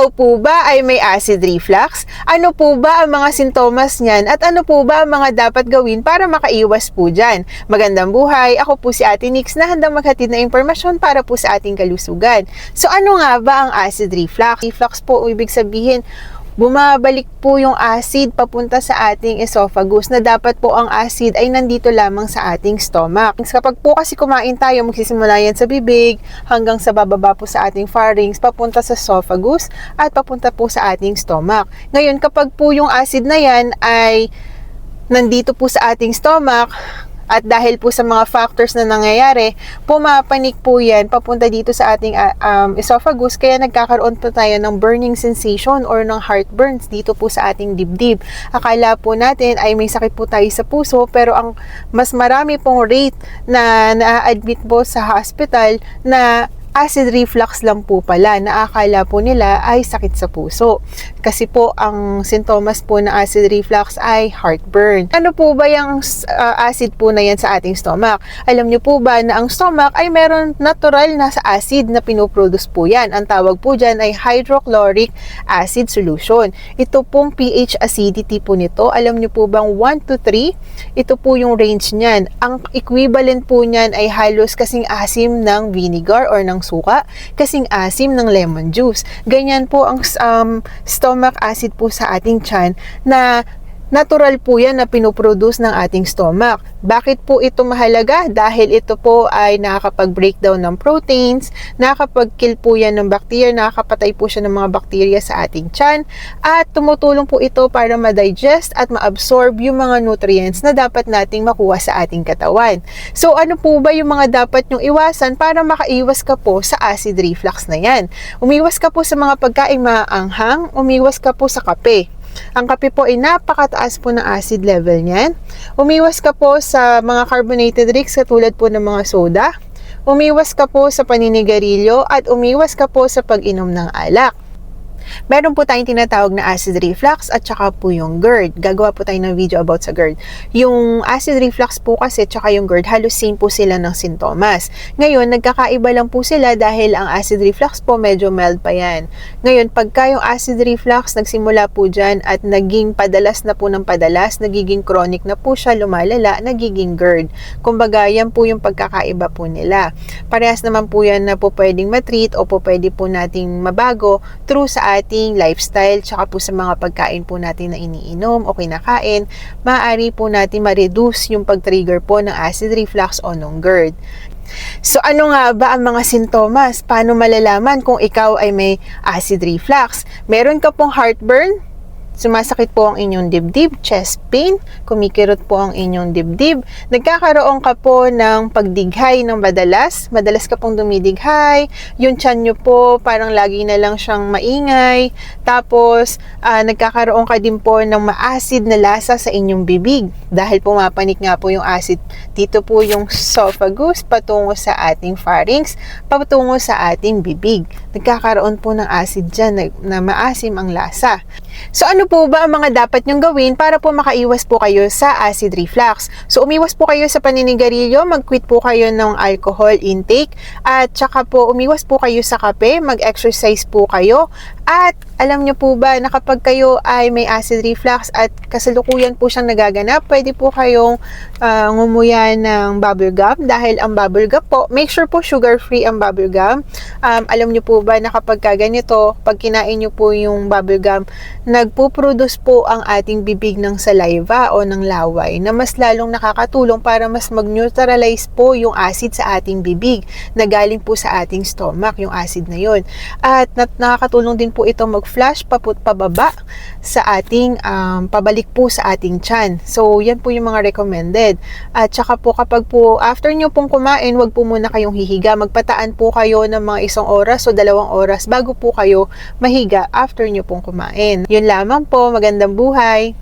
Ikaw po ba ay may acid reflux? Ano po ba ang mga sintomas niyan at ano po ba ang mga dapat gawin para makaiwas po dyan? Magandang buhay, ako po si Ate Nix na handang maghatid na impormasyon para po sa ating kalusugan. So ano nga ba ang acid reflux? Reflux po ibig sabihin bumabalik po yung acid papunta sa ating esophagus na dapat po ang acid ay nandito lamang sa ating stomach. Kapag po kasi kumain tayo, magsisimula yan sa bibig hanggang sa bababa po sa ating pharynx, papunta sa esophagus at papunta po sa ating stomach. Ngayon, kapag po yung acid na yan ay nandito po sa ating stomach, at dahil po sa mga factors na nangyayari, pumapanik po yan papunta dito sa ating esophagus, kaya nagkakaroon po tayo ng burning sensation or ng heartburns dito po sa ating dibdib. Akala po natin ay may sakit po tayo sa puso, pero ang mas marami pong rate na na-admit po sa hospital na acid reflux lang po pala, naakala po nila ay sakit sa puso. Kasi po, ang sintomas po ng acid reflux ay heartburn. Ano po ba yung acid po na yan sa ating stomach? Alam niyo po ba na ang stomach ay meron natural na acid na pinoproduce po yan? Ang tawag po dyan ay hydrochloric acid solution. Ito pong pH acidity po nito, alam niyo po bang 1 to 3? Ito po yung range niyan. Ang equivalent po niyan ay halos kasing asim ng vinegar or ng suka, kasing asim ng lemon juice. Ganyan po ang stomach acid po sa ating tiyan na natural po yan na pinoproduce ng ating stomach. Bakit po ito mahalaga? Dahil ito po ay nakakapag-breakdown ng proteins, nakakapag-kill po yan ng bacteria, nakakapatay po siya ng mga bacteria sa ating tiyan, at tumutulong po ito para ma-digest at ma-absorb yung mga nutrients na dapat nating makuha sa ating katawan. So ano po ba yung mga dapat nyong iwasan para makaiwas ka po sa acid reflux na yan? Umiwas ka po sa mga pagkain maanghang, umiwas ka po sa kape. Ang kape po ay napakataas po ng acid level niyan. Umiwas ka po sa mga carbonated drinks katulad po ng mga soda. Umiwas ka po sa paninigarilyo at umiwas ka po sa pag-inom ng alak. Meron po tayong tinatawag na acid reflux at saka po yung GERD. Gagawa po tayo ng video about sa GERD. Yung acid reflux po kasi tsaka yung GERD, halos same po sila ng sintomas. Ngayon, nagkakaiba lang po sila dahil ang acid reflux po medyo mild pa yan. Ngayon, pagka yung acid reflux nagsimula po dyan at naging padalas na po ng padalas, nagiging chronic na po siya, lumalala, nagiging GERD. Kumbaga, yan po yung pagkakaiba po nila. Parehas naman po yan na po pwedeng matreat o po pwede po nating mabago through sa ating lifestyle, tsaka po sa mga pagkain po natin na iniinom o kinakain, maaari po natin ma-reduce yung pag-trigger po ng acid reflux o ng GERD. So ano nga ba ang mga sintomas? Paano malalaman kung ikaw ay may acid reflux? Meron ka pong heartburn? Sumasakit po ang inyong dibdib, chest pain, kumikirot po ang inyong dibdib, nagkakaroon ka po ng pagdighay ng madalas ka pong dumidighay, yung tiyan nyo po parang lagi na lang siyang maingay, tapos nagkakaroon ka din po ng ma-acid na lasa sa inyong bibig, dahil pumapanik nga po yung acid dito po yung esophagus, patungo sa ating pharynx, patungo sa ating bibig. Nagkakaroon po ng acid dyan na maasim ang lasa. So ano po ba ang mga dapat nyong gawin para po makaiwas po kayo sa acid reflux? So umiwas po kayo sa paninigarilyo, mag-quit po kayo ng alcohol intake, at saka po umiwas po kayo sa kape, mag-exercise po kayo, at alam nyo po ba na kapag kayo ay may acid reflux at kasalukuyan po siyang nagaganap, pwede po kayong ngumuya ng bubble gum, dahil ang bubble gum po, make sure po sugar-free ang bubble gum. Alam nyo po ba na kapag ganito, pag kinain nyo po yung bubble gum, nagpo-produce po ang ating bibig ng saliva o ng laway na mas lalong nakakatulong para mas mag-neutralize po yung acid sa ating bibig na galing po sa ating stomach, yung acid na yun. At nakakatulong din po ito mag-flush pababa sa ating pabalik po sa ating tiyan. So yan po yung mga recommended. At saka po kapag po after nyo pong kumain, wag po muna kayong hihiga. Magpataan po kayo ng mga 1 oras o 2 oras bago po kayo mahiga after nyo pong kumain. Yun lamang po, magandang buhay!